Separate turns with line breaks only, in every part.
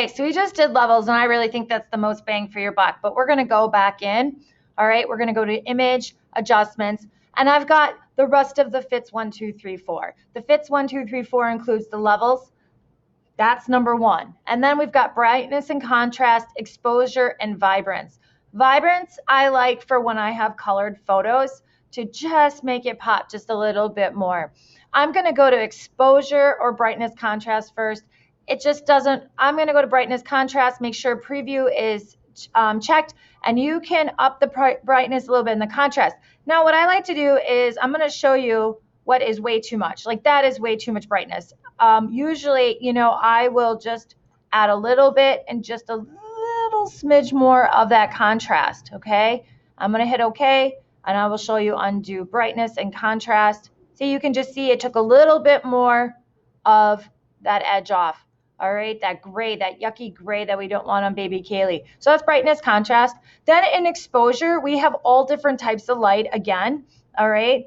Okay, so we just did levels, and I really think that's the most bang for your buck, but we're going to go back in. All right, we're going to go to image adjustments, and I've got the rest of the fits 1, 2, 3, 4. The fits 1, 2, 3, 4 includes the levels. That's number one. And then we've got brightness and contrast, exposure, and vibrance. Vibrance I like for when I have colored photos to just make it pop just a little bit more. I'm going to go to exposure or brightness contrast first. It just doesn't, I'm going to go to brightness contrast, make sure preview is checked, and you can up the brightness a little bit in the contrast. Now what I like to do is I'm going to show you what is way too much. Like that is way too much brightness. Usually, you know, I will just add a little bit and just a little smidge more of that contrast, okay? I'm going to hit OK, and I will show you undo brightness and contrast. So you can just see it took a little bit more of that edge off. All right, that gray, that yucky gray that we don't want on baby Kaylee. So that's brightness, contrast. Then in exposure, we have all different types of light again. All right.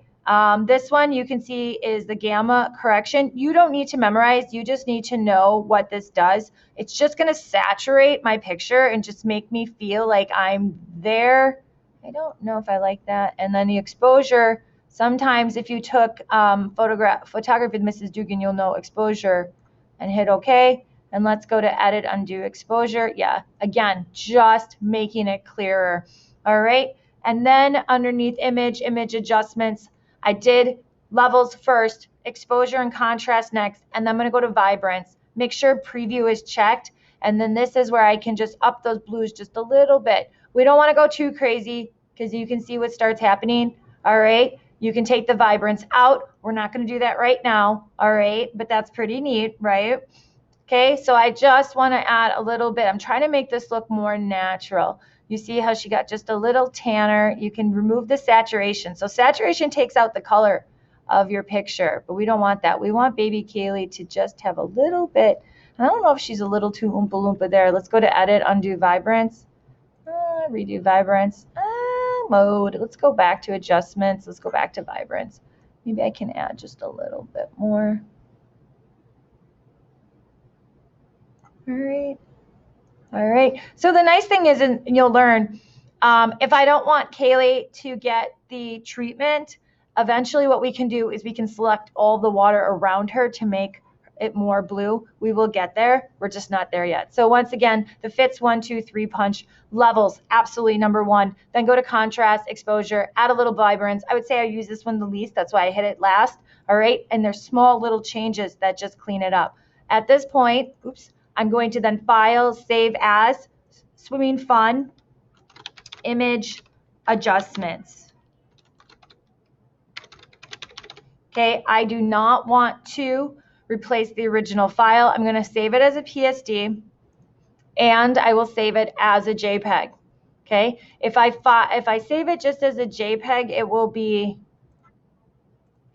This one you can see is the gamma correction. You don't need to memorize. You just need to know what this does. It's just going to saturate my picture and just make me feel like I'm there. I don't know if I like that. And then the exposure, sometimes if you took photography with Mrs. Dugan, you'll know exposure, and hit OK. And let's go to edit, undo exposure. Yeah, again, just making it clearer. All right. And then underneath image adjustments, I did levels first, exposure and contrast next, and then I'm going to go to vibrance. Make sure preview is checked, and then this is where I can just up those blues just a little bit. We don't want to go too crazy because you can see what starts happening. All right, you can take the vibrance out. We're not going to do that right now. All right, but that's pretty neat, right? Okay, so I just want to add a little bit. I'm trying to make this look more natural. You see how she got just a little tanner. You can remove the saturation. So saturation takes out the color of your picture, but we don't want that. We want baby Kaylee to just have a little bit. I don't know if she's a little too oompa loompa there. Let's go to edit, undo vibrance, redo vibrance, mode. Let's go back to adjustments. Let's go back to vibrance. Maybe I can add just a little bit more. All right. All right. So the nice thing is, and you'll learn, if I don't want Kaylee to get the treatment, eventually what we can do is we can select all the water around her to make it more blue. We will get there. We're just not there yet. So once again, the fits 1, 2, 3 punch levels, absolutely number one. Then go to contrast, exposure, add a little vibrance. I would say I use this one the least. That's why I hit it last. All right. And there's small little changes that just clean it up. At this point, oops. I'm going to then file, save as, swimming fun, image adjustments. Okay, I do not want to replace the original file. I'm going to save it as a PSD, and I will save it as a JPEG. Okay, if I save it just as a JPEG,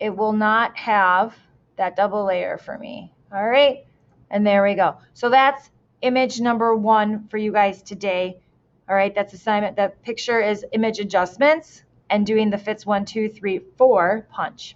it will not have that double layer for me. All right. And there we go. So that's image number one for you guys today. All right, that's assignment. The picture is image adjustments and doing the fits 1, 2, 3, 4 punch.